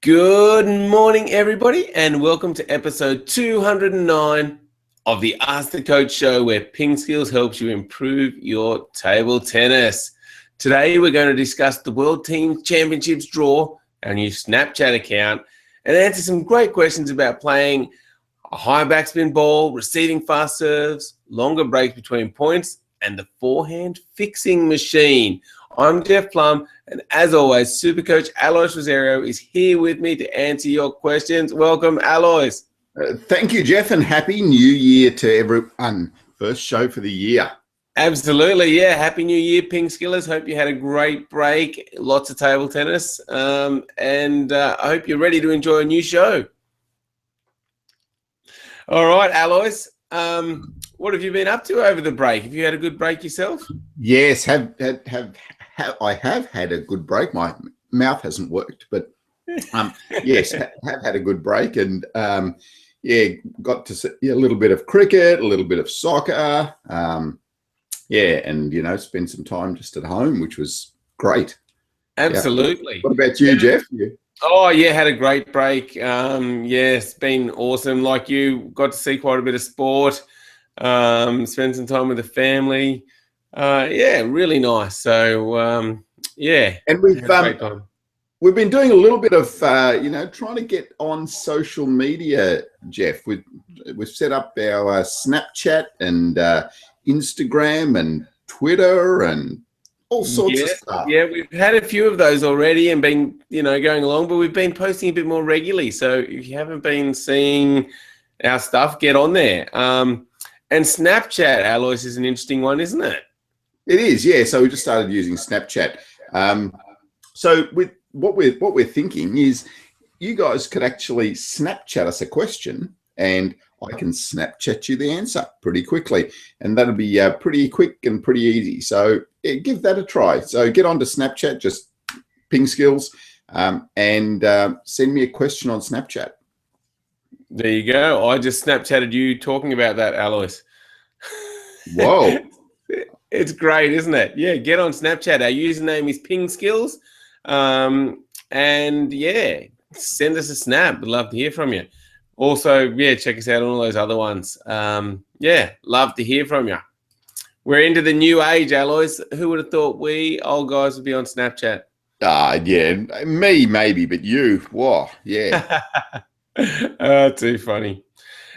Good morning, everybody, and welcome to episode 209 of the Ask the Coach show, where PingSkills helps you improve your table tennis. Today, we're going to discuss the World Team Championships draw, our new Snapchat account, and answer some great questions about playing a high backspin ball, receiving fast serves, longer breaks between points, and the forehand fixing machine. I'm Jeff Plum, and as always, Supercoach Alois Rosario is here with me to answer your questions. Welcome, Alois. Thank you, Jeff, and Happy New Year to everyone. First show for the year. Absolutely, yeah. Happy New Year, PingSkillers. Hope you had a great break, lots of table tennis, and I hope you're ready to enjoy a new show. All right, Alois. What have you been up to over the break? Have you had a good break yourself? Yes, I have had a good break. My mouth hasn't worked, but yes, have had a good break, and got to see a little bit of cricket, a little bit of soccer, and spend some time just at home, which was great. Absolutely. Yeah. What about you, Jeff? Oh, yeah, had a great break. It's been awesome. Like you, got to see quite a bit of sport, spend some time with the family. Really nice. So, and we've had a great time. We've been doing a little bit of, trying to get on social media, Jeff. We've set up our Snapchat and Instagram and Twitter and all sorts of stuff. Yeah, we've had a few of those already and been, going along, but we've been posting a bit more regularly. So if you haven't been seeing our stuff, get on there. And Snapchat, Alois, is an interesting one, isn't it? It is, yeah. So we just started using Snapchat. So with what we're thinking is you guys could actually Snapchat us a question, and I can Snapchat you the answer pretty quickly, and that'll be pretty quick and pretty easy. So give that a try. So get onto Snapchat, just PingSkills, and send me a question on Snapchat. There you go. I just Snapchatted you talking about that, Alois. Whoa. It's great, isn't it? Yeah, get on Snapchat. Our username is PingSkills. Send us a snap. We'd love to hear from you. Also, check us out on all those other ones. Love to hear from you. We're into the new age, Alois. Who would have thought we old guys would be on Snapchat? Me maybe, but you, whoa, yeah. Too funny.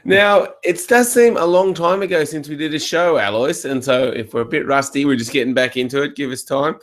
Now, it does seem a long time ago since we did a show, Alois, and so if we're a bit rusty, we're just getting back into it. Give us time.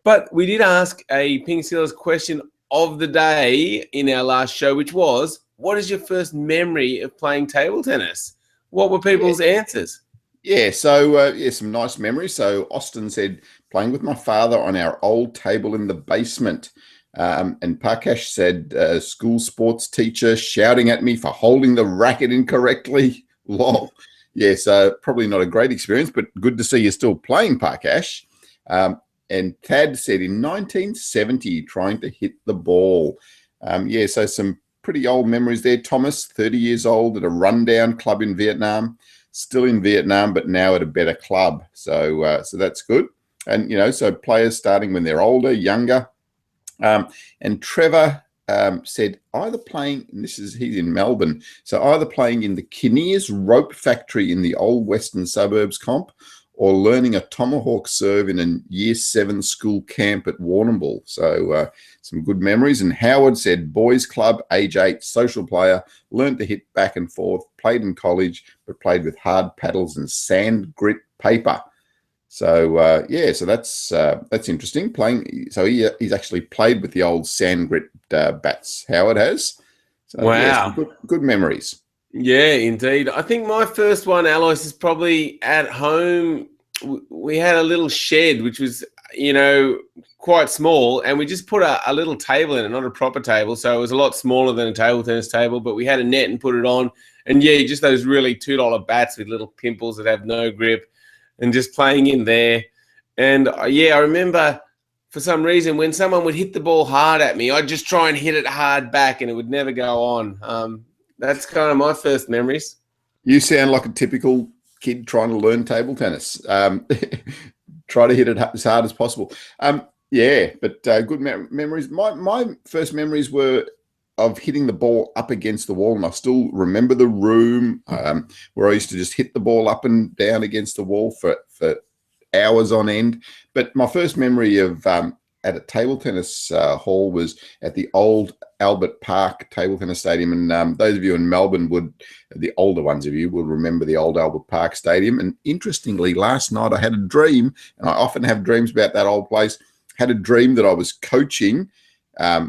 But we did ask a PingSkills question of the day in our last show, which was, what is your first memory of playing table tennis? What were people's answers? Yeah, so some nice memories. So Austin said, playing with my father on our old table in the basement. And Parkash said, school sports teacher shouting at me for holding the racket incorrectly. Lol. Yeah, so probably not a great experience, but good to see you're still playing, Parkash. And Thad said in 1970, trying to hit the ball. So some pretty old memories there. Thomas, 30 years old at a rundown club in Vietnam, still in Vietnam, but now at a better club. So that's good. And, so players starting when they're older, younger. And Trevor said either playing, and he's in Melbourne, so either playing in the Kinnears Rope Factory in the old western suburbs comp, or learning a tomahawk serve in a year 7 school camp at Warrnambool. So some good memories. And Howard said boys club, age 8, social player, learned to hit back and forth, played in college, but played with hard paddles and sand grit paper. So so that's interesting. Playing, so he's actually played with the old sand grit bats. Howard has. So, wow, good memories. Yeah, indeed. I think my first one, Alois, is probably at home. We had a little shed, which was, quite small, and we just put a little table in it, not a proper table. So it was a lot smaller than a table tennis table, but we had a net and put it on. And just those really $2 bats with little pimples that have no grip, and just playing in there. And I remember for some reason when someone would hit the ball hard at me, I'd just try and hit it hard back and it would never go on. That's kind of my first memories. You sound like a typical kid trying to learn table tennis. Try to hit it as hard as possible. Yeah, but good memories. My first memories were of hitting the ball up against the wall, and I still remember the room where I used to just hit the ball up and down against the wall for hours on end. But my first memory of at a table tennis hall was at the old Albert Park table tennis stadium. And those of you in Melbourne the older ones of you will remember the old Albert Park stadium. And interestingly, last night I had a dream, and I often have dreams about that old place. Had a dream that I was coaching a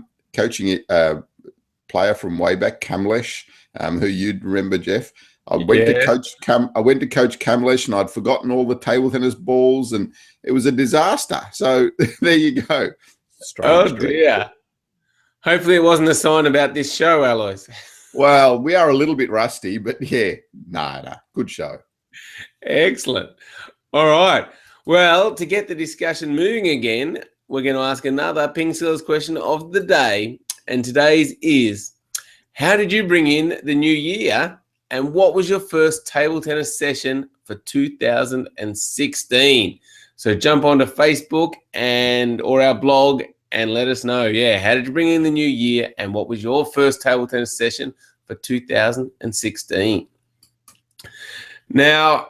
player from way back, Kamlesh, who you'd remember, Jeff. I went to coach Kamlesh, and I'd forgotten all the table tennis balls, and it was a disaster. So there you go. Strange dream. Dear. Hopefully it wasn't a sign about this show, Alois. Well, we are a little bit rusty, but yeah, no, good show. Excellent. All right. Well, to get the discussion moving again, we're going to ask another PingSkills question of the day. And today's is, how did you bring in the new year? And what was your first table tennis session for 2016? So jump onto Facebook or our blog and let us know. Yeah, how did you bring in the new year? And what was your first table tennis session for 2016? Now,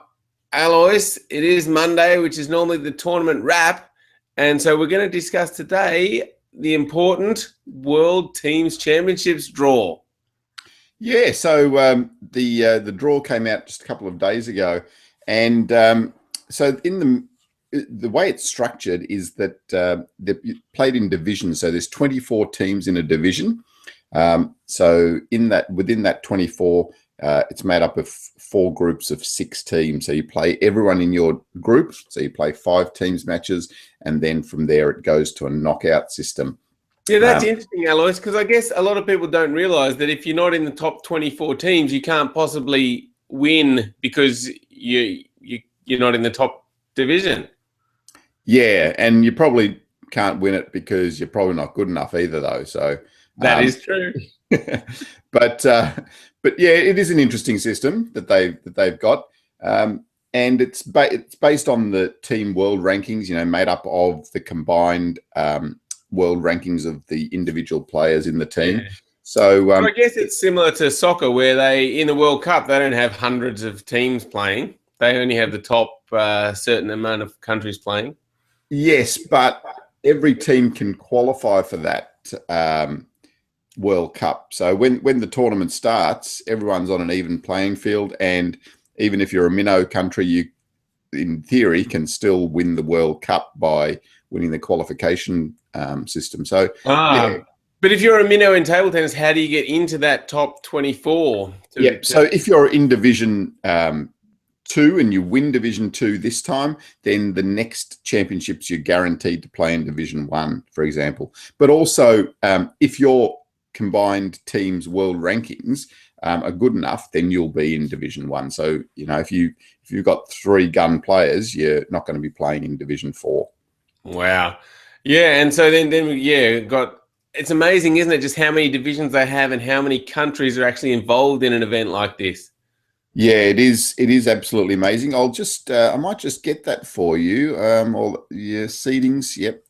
Alois, it is Monday, which is normally the tournament wrap. And so we're going to discuss today the important World Teams Championships draw. Yeah, so the draw came out just a couple of days ago. And so in the way it's structured is that they're played in divisions. So there's 24 teams in a division. So within that 24, it's made up of 4 groups of 6 teams. So you play everyone in your group. So you play 5 teams matches, and then from there it goes to a knockout system. Yeah, that's interesting, Alois, because I guess a lot of people don't realise that if you're not in the top 24 teams, you can't possibly win because you're not in the top division. Yeah, and you probably can't win it because you're probably not good enough either, though. So that is true. But yeah, it is an interesting system that they've got, and it's based on the team world rankings. Made up of the combined world rankings of the individual players in the team. Yeah. So I guess it's similar to soccer, where in the World Cup they don't have hundreds of teams playing; they only have the top certain amount of countries playing. Yes, but every team can qualify for that World Cup. So when the tournament starts, everyone's on an even playing field, and even if you're a minnow country, you, in theory, can still win the World Cup by winning the qualification system. So, yeah. But if you're a minnow in table tennis, how do you get into that top 24? So if you're in Division 2 and you win Division 2 this time, then the next championships you're guaranteed to play in Division 1, for example. But also, if your combined teams' world rankings are good enough, then you'll be in Division 1. So, if you've got 3 gun players, you're not going to be playing in Division 4. Wow. Yeah, and so then it's amazing, isn't it, just how many divisions they have and how many countries are actually involved in an event like this. Yeah, it is. It is absolutely amazing. I might just get that for you. All your seedings. Yep.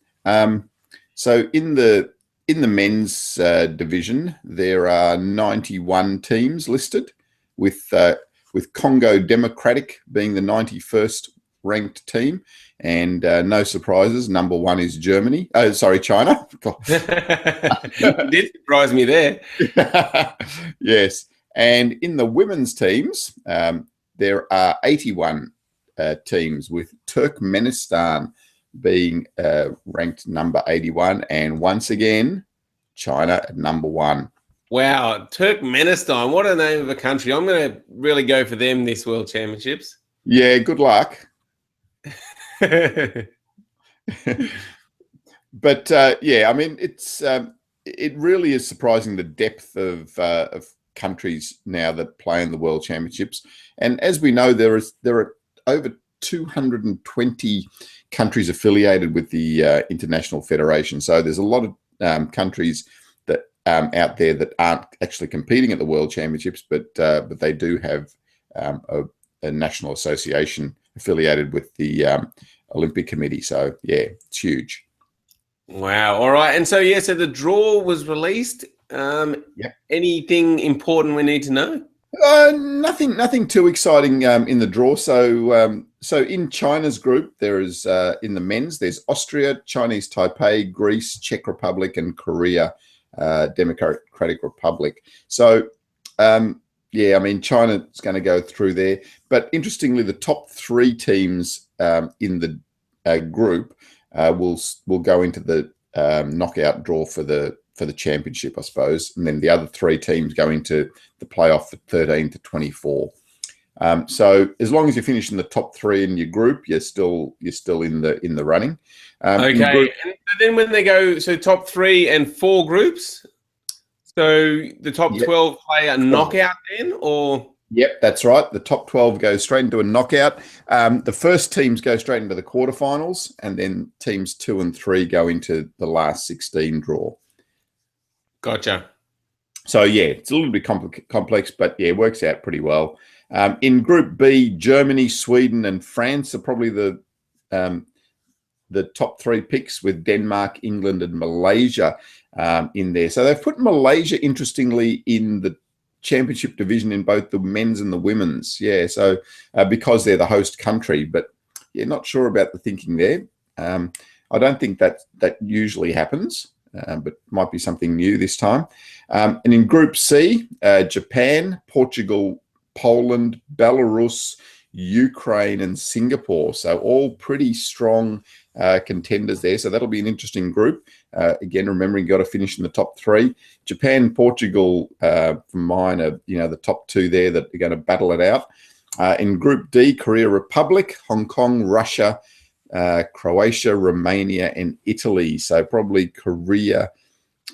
So in the men's division, there are 91 teams listed, with Congo Democratic being the 91st ranked team, and no surprises. Number 1 is Germany. Oh, sorry, China. You did surprise me there. Yes. And in the women's teams, there are 81 teams, with Turkmenistan being ranked number 81. And once again, China at number 1. Wow. Turkmenistan. What a name of a country. I'm going to really go for them this World Championships. Yeah, good luck. But yeah, I mean, it really is surprising the depth of countries now that play in the World Championships. And as we know, there are over 220 countries affiliated with the International Federation. So there's a lot of countries that out there that aren't actually competing at the World Championships, but they do have a national association affiliated with the Olympic Committee. So yeah, it's huge. Wow. All right. And so, yeah, so the draw was released. Yep. Anything important we need to know? Nothing too exciting in the draw. So in China's group, there is in the men's, there's Austria, Chinese Taipei, Greece, Czech Republic, and Korea, Democratic Republic. So yeah, I mean, China's going to go through there. But interestingly, the top three teams in the group will go into the knockout draw for the championship, I suppose, and then the other three teams go into the playoff for 13 to 24. So as long as you finish in the top three in your group, you're still in the running. Okay. And then when they go, so top 3 and 4 groups. So the top 12 play a knockout then, or? Yep, that's right. The top 12 goes straight into a knockout. The first teams go straight into the quarterfinals, and then teams 2 and 3 go into the last 16 draw. Gotcha. So, yeah, it's a little bit complex, but, yeah, it works out pretty well. In Group B, Germany, Sweden, and France are probably the top 3 picks, with Denmark, England, and Malaysia in there. So they've put Malaysia, interestingly, in the championship division in both the men's and the women's. Yeah, so because they're the host country. But, yeah, not sure about the thinking there. I don't think that usually happens. But might be something new this time. And in Group C, Japan, Portugal, Poland, Belarus, Ukraine, and Singapore. So all pretty strong contenders there. So that'll be an interesting group. Again, remembering you've got to finish in the top 3. Japan, Portugal, from mine are the top 2 there that are going to battle it out. In Group D, Korea Republic, Hong Kong, Russia, Croatia, Romania, and Italy. So probably Korea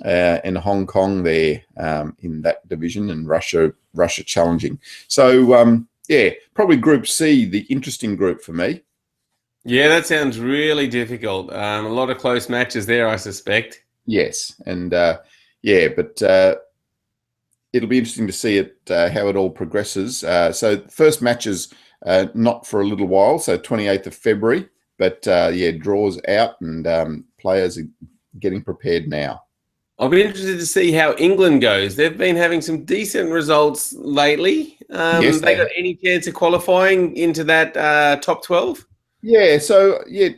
and Hong Kong there in that division, and Russia challenging. So yeah, probably Group C, the interesting group for me. Yeah, that sounds really difficult. A lot of close matches there, I suspect. Yes, and yeah, but it'll be interesting to see it how it all progresses. So the first matches not for a little while, so 28th of February. But yeah, draws out, and players are getting prepared now. I'll be interested to see how England goes. They've been having some decent results lately. Yes, they got any chance of qualifying into that top 12? Yeah, so yeah,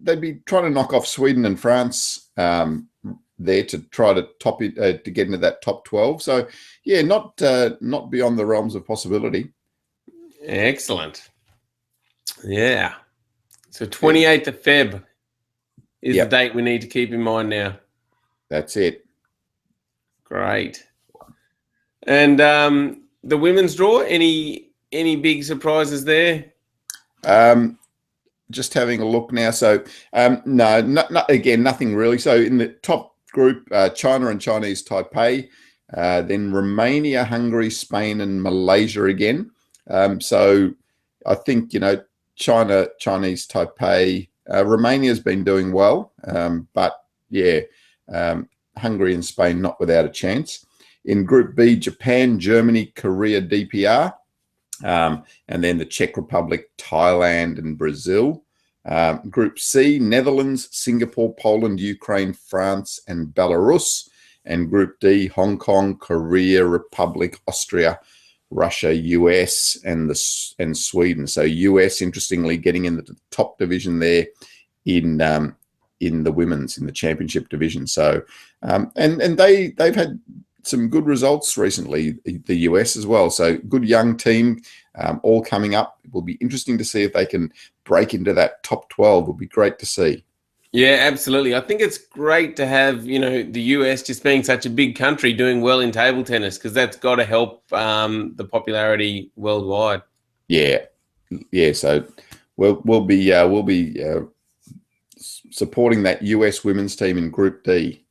they'd be trying to knock off Sweden and France there to try to top it to get into that top 12. So yeah, not beyond the realms of possibility. Excellent. Yeah. So 28th of Feb is the date we need to keep in mind now. That's it. Great. And the women's draw, any big surprises there? Just having a look now. So no, again, nothing really. So in the top group, China and Chinese Taipei, then Romania, Hungary, Spain, and Malaysia again. So I think, China, Chinese Taipei, Romania's been doing well, but yeah, Hungary and Spain not without a chance. In Group B, Japan, Germany, Korea, DPR, and then the Czech Republic, Thailand, and Brazil. Group C, Netherlands, Singapore, Poland, Ukraine, France, and Belarus. And Group D, Hong Kong, Korea, Republic, Austria, Russia, US, and Sweden. So US, interestingly, getting in the top division there in the women's, in the championship division. So and they've had some good results recently, the US as well. So good young team, all coming up. It will be interesting to see if they can break into that top 12. It will be great to see. Yeah, absolutely. I think it's great to have, the US just being such a big country doing well in table tennis, because that's got to help the popularity worldwide. Yeah. So we'll be supporting that US women's team in Group D.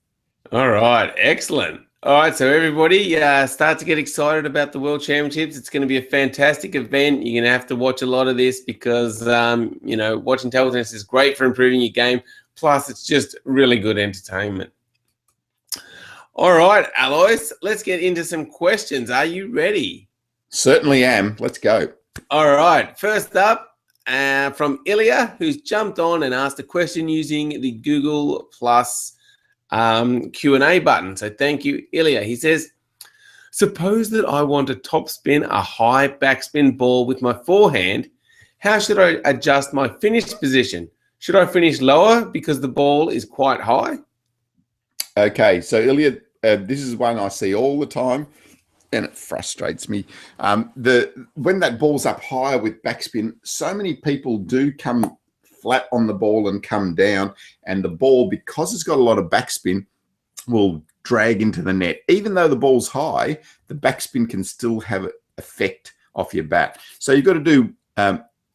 All right, excellent. All right, so everybody start to get excited about the World Championships. It's going to be a fantastic event. You're going to have to watch a lot of this because, watching table tennis is great for improving your game. Plus, it's just really good entertainment. All right, Alois, let's get into some questions. Are you ready? Certainly am. Let's go. All right, first up, from Ilya, who's jumped on and asked a question using the Google Plus Q&A button. So thank you, Ilya. He says, suppose that I want to topspin a high backspin ball with my forehand. How should I adjust my finish position? Should I finish lower because the ball is quite high? Okay, so Ilya, this is one I see all the time, and it frustrates me. When that ball's up higher with backspin, so many people do come flat on the ball and come down, and the ball, because it's got a lot of backspin, will drag into the net. Even though the ball's high, the backspin can still have an effect off your bat. So you've got to do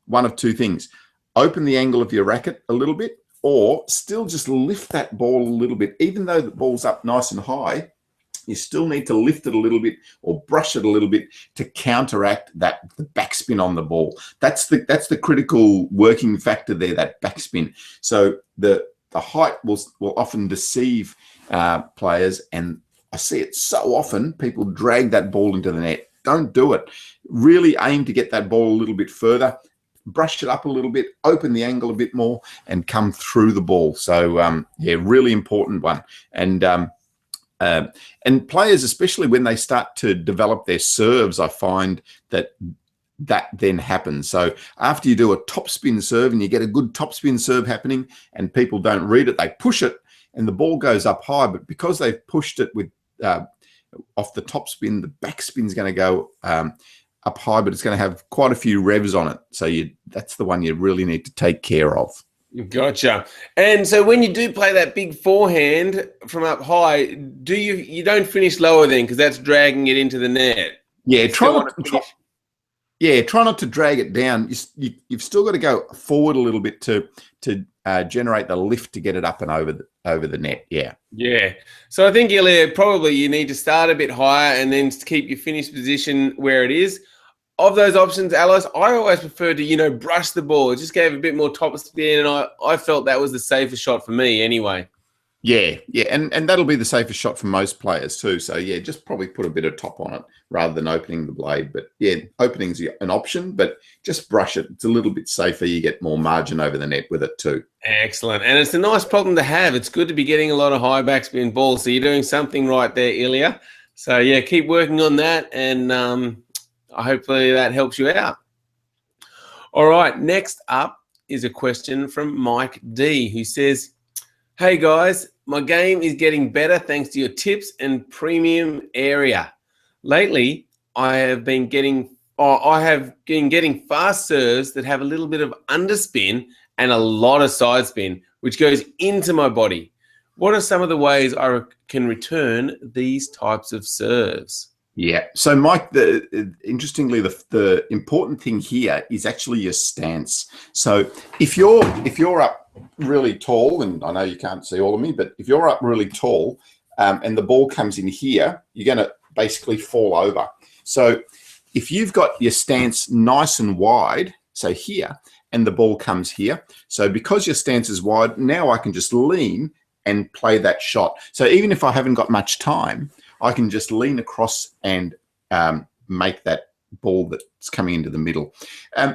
one of two things. Open the angle of your racket a little bit, or still just lift that ball a little bit. Even though the ball's up nice and high, you still need to lift it a little bit or brush it a little bit to counteract the backspin on the ball. That's the critical working factor there, that backspin. So the height will often deceive players, and I see it so often. People drag that ball into the net. Don't do it. Really aim to get that ball a little bit further, brush it up a little bit, open the angle a bit more, and come through the ball. So yeah, really important one. And players, especially when they start to develop their serves, I find that then happens. So after you do a topspin serve and you get a good topspin serve happening and people don't read it, they push it and the ball goes up high. But because they've pushed it with off the topspin, the backspin's going to go up high, but it's going to have quite a few revs on it. So that's the one you really need to take care of. Gotcha. And so when you do play that big forehand from up high, you don't finish lower then, because that's dragging it into the net? Yeah, try not to drag it down. You've still got to go forward a little bit to generate the lift to get it up and over the net. Yeah. Yeah. So I think, Ilya, probably you need to start a bit higher and then keep your finish position where it is. Of those options, Alice, I always prefer to, brush the ball. It just gave a bit more top spin, and I felt that was the safest shot for me anyway. Yeah, and that'll be the safest shot for most players too. So yeah, just probably put a bit of top on it rather than opening the blade. But yeah, opening's an option, but just brush it. It's a little bit safer. You get more margin over the net with it too. Excellent. And it's a nice problem to have. It's good to be getting a lot of high backspin balls. So you're doing something right there, Ilya. So yeah, keep working on that, and hopefully that helps you out. All right, next up is a question from Mike D, who says, hey guys, my game is getting better thanks to your tips and premium area. Lately, I have been getting fast serves that have a little bit of underspin and a lot of side spin, which goes into my body. What are some of the ways I can return these types of serves? Yeah. So, Mike, interestingly, the important thing here is actually your stance. So, if you're up really tall, and I know you can't see all of me, but if you're up really tall and the ball comes in here, you're going to basically fall over. So, if you've got your stance nice and wide, so here, and the ball comes here, so because your stance is wide, now I can just lean and play that shot. So, even if I haven't got much time, I can just lean across and make that ball that's coming into the middle.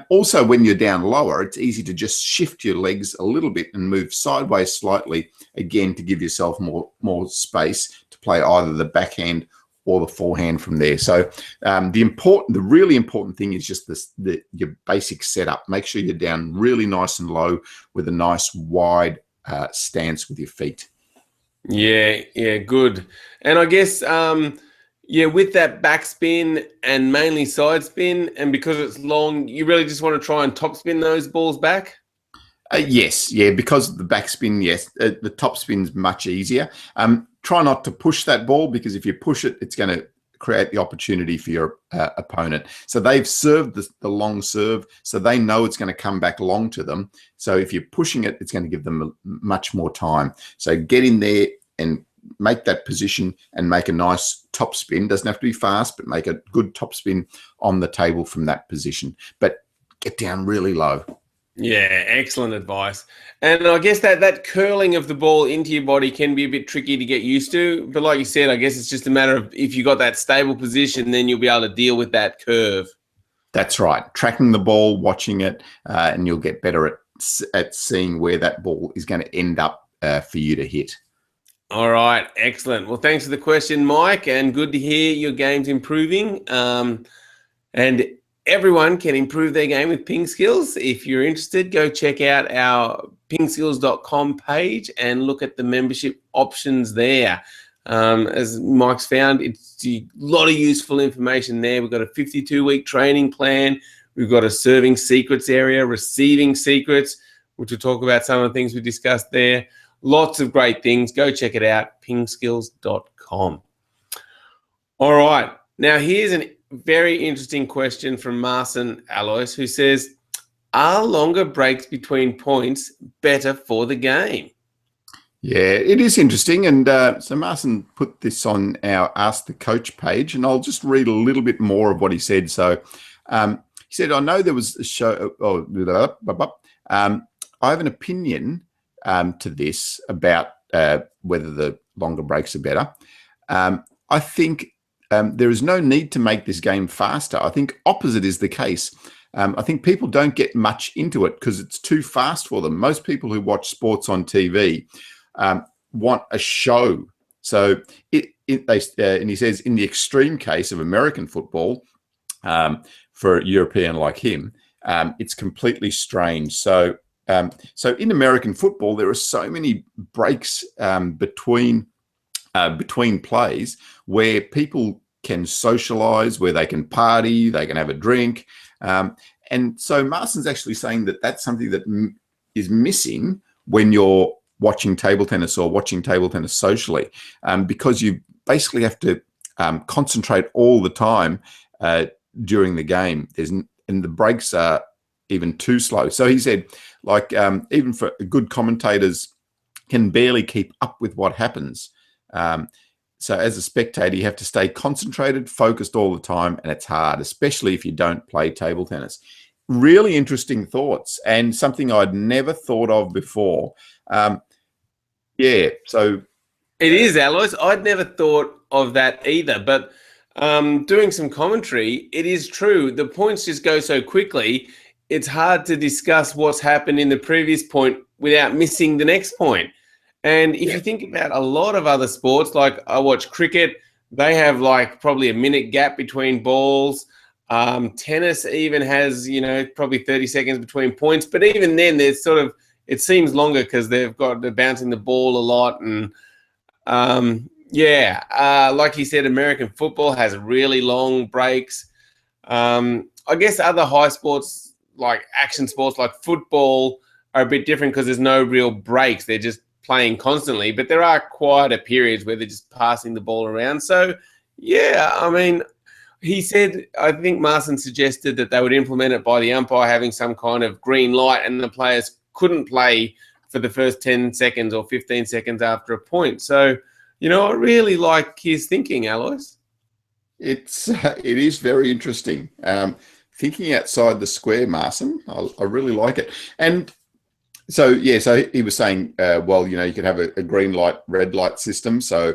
Also, when you're down lower, it's easy to just shift your legs a little bit and move sideways slightly, again, to give yourself more space to play either the backhand or the forehand from there. So the really important thing is just your basic setup. Make sure you're down really nice and low with a nice wide stance with your feet. Yeah, good. And I guess, with that backspin and mainly side spin, and because it's long, you really just want to try and topspin those balls back? Yes, because of the backspin, yes, the topspin's much easier. Try not to push that ball, because if you push it, it's going to create the opportunity for your opponent. So they've served the long serve, so they know it's going to come back long to them. So if you're pushing it, it's going to give them much more time. So get in there and make that position and make a nice top spin. Doesn't have to be fast, but make a good top spin on the table from that position. But get down really low. Yeah, excellent advice. And I guess that curling of the ball into your body can be a bit tricky to get used to. But like you said, I guess it's just a matter of if you got that stable position, then you'll be able to deal with that curve. That's right. Tracking the ball, watching it, and you'll get better at seeing where that ball is going to end up for you to hit. All right, excellent. Well, thanks for the question, Mike, and good to hear your game's improving. And everyone can improve their game with PingSkills. If you're interested, go check out our pingskills.com page and look at the membership options there. As Mike's found, it's a lot of useful information there. We've got a 52-week training plan. We've got a serving secrets area, receiving secrets, which we'll talk about some of the things we discussed there. Lots of great things. Go check it out, pingskills.com. All right. Now, here's a very interesting question from Marcin Alois, who says, are longer breaks between points better for the game? Yeah, it is interesting. And so Marcin put this on our Ask the Coach page, and I'll just read a little bit more of what he said. So he said, I know there was a show. I have an opinion to this about whether the longer breaks are better. I think there is no need to make this game faster. I think opposite is the case. I think people don't get much into it because it's too fast for them. Most people who watch sports on TV want a show. So and he says, in the extreme case of American football, for a European like him, it's completely strange. So in American football, there are so many breaks between plays where people can socialize, where they can party, they can have a drink. And so Marcin's actually saying that that's something that is missing when you're watching table tennis or watching table tennis socially, because you basically have to concentrate all the time during the game. And the breaks are even too slow. So he said, like, even for good commentators can barely keep up with what happens. So as a spectator, you have to stay concentrated, focused all the time, and it's hard, especially if you don't play table tennis. Really interesting thoughts, and something I'd never thought of before. Yeah, so it is, Alois. I'd never thought of that either, but doing some commentary, it is true. The points just go so quickly, it's hard to discuss what's happened in the previous point without missing the next point. And if you think about a lot of other sports, like I watch cricket, they have like probably a minute gap between balls. Tennis even has, probably 30 seconds between points. But even then, there's sort of, it seems longer because they're bouncing the ball a lot. And like you said, American football has really long breaks. I guess other high sports, like action sports like football, are a bit different because there's no real breaks. They're just playing constantly, but there are quieter periods where they're just passing the ball around. So, yeah, I mean, he said, I think Marcin suggested that they would implement it by the umpire having some kind of green light and the players couldn't play for the first 10 seconds or 15 seconds after a point. So, I really like his thinking, Alois. It is very interesting. Thinking outside the square, Marcin, I really like it. And so he was saying, you could have a green light, red light system. So,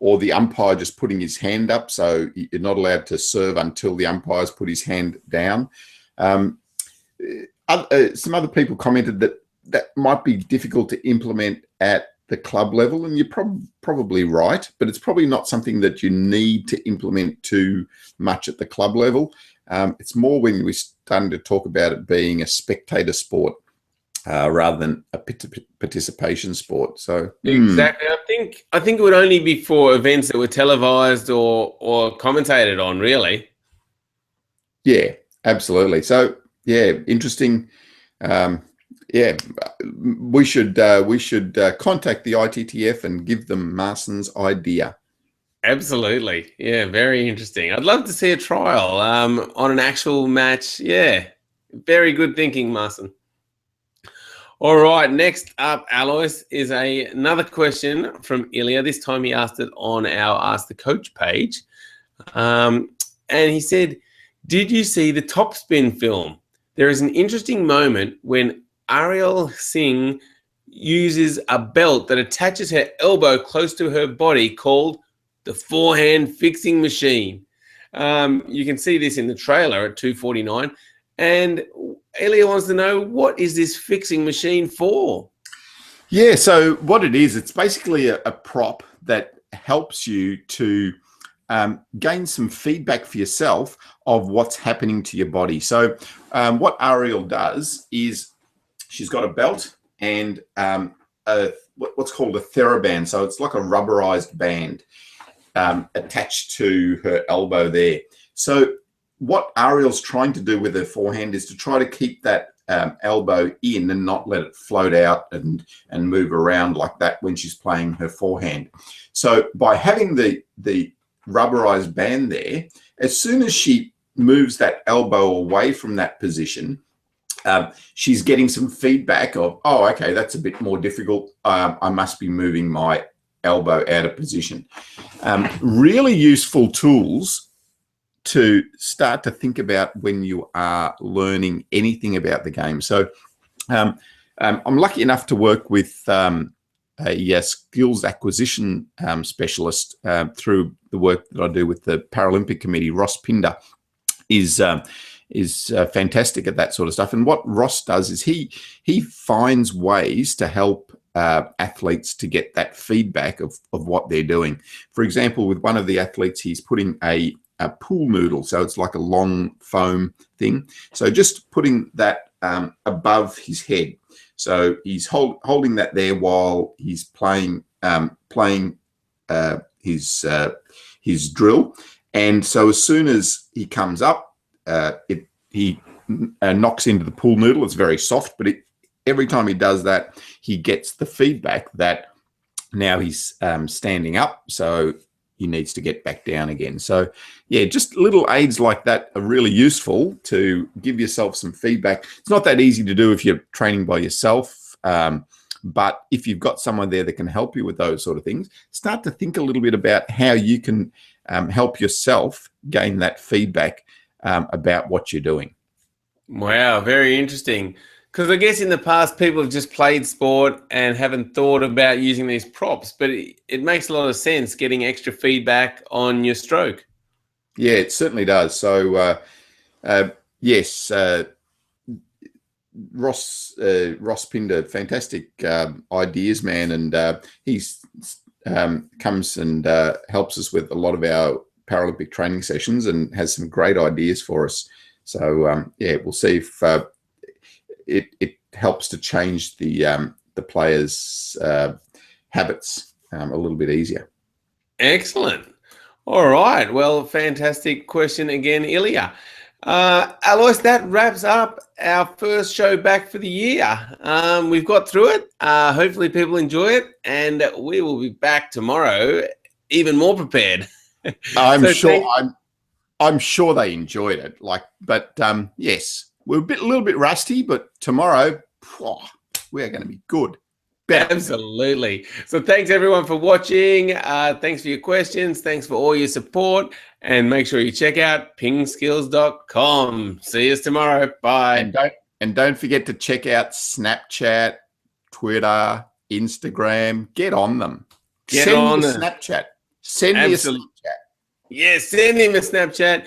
or the umpire just putting his hand up. So you're not allowed to serve until the umpire's put his hand down. Some other people commented that might be difficult to implement at the club level, and you're probably right, but it's probably not something that you need to implement too much at the club level. It's more when we're starting to talk about it being a spectator sport rather than a participation sport. So exactly, I think it would only be for events that were televised or commentated on, really. Yeah, absolutely. So interesting. We should contact the ITTF and give them Marcin's idea. Absolutely. Yeah, very interesting. I'd love to see a trial on an actual match. Yeah, very good thinking, Marcin. All right, next up, Alois, is another question from Ilya. This time he asked it on our Ask the Coach page. And he said, did you see the Topspin film? There is an interesting moment when Ariel Singh uses a belt that attaches her elbow close to her body called the forehand fixing machine. You can see this in the trailer at 2:49. And Elia wants to know, what is this fixing machine for? Yeah, so what it is, it's basically a prop that helps you to gain some feedback for yourself of what's happening to your body. So what Ariel does is she's got a belt and what's called a TheraBand. So it's like a rubberized band attached to her elbow there. So what Ariel's trying to do with her forehand is to try to keep that elbow in and not let it float out and move around like that when she's playing her forehand. So by having the rubberized band there, as soon as she moves that elbow away from that position, she's getting some feedback of, oh, okay, that's a bit more difficult. I must be moving my elbow out of position. Really useful tools to start to think about when you are learning anything about the game. So I'm lucky enough to work with a skills acquisition specialist through the work that I do with the Paralympic Committee. Ross Pinder is fantastic at that sort of stuff. And what Ross does is he finds ways to help athletes to get that feedback of what they're doing. For example, with one of the athletes, he's putting a pool noodle. So it's like a long foam thing. So just putting that above his head. So he's holding that there while he's playing his drill. And so as soon as he comes up, he knocks into the pool noodle. It's very soft, but every time he does that, he gets the feedback that now he's standing up. So he needs to get back down again. So yeah, just little aids like that are really useful to give yourself some feedback. It's not that easy to do if you're training by yourself, but if you've got someone there that can help you with those sort of things, start to think a little bit about how you can help yourself gain that feedback about what you're doing. Wow, very interesting. Because I guess in the past, people have just played sport and haven't thought about using these props, but it makes a lot of sense getting extra feedback on your stroke. Yeah, it certainly does. So, yes, Ross Pinder, fantastic ideas, man, and he's comes and helps us with a lot of our Paralympic training sessions and has some great ideas for us. So, yeah, we'll see if it helps to change the players' habits a little bit easier. Excellent. All right. Well, fantastic question again, Ilya. Alois, that wraps up our first show back for the year. We've got through it. Hopefully people enjoy it, and we will be back tomorrow even more prepared. I'm sure they enjoyed it. But yes, we're a little bit rusty, but tomorrow we're going to be good. Better. Absolutely. So thanks everyone for watching. Thanks for your questions. Thanks for all your support. And make sure you check out PingSkills.com. See us tomorrow. Bye. And don't forget to check out Snapchat, Twitter, Instagram. Get on them. Send me a Snapchat. Send me a Snapchat. Yes, send him a Snapchat.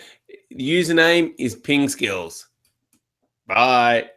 The username is PingSkills. Bye.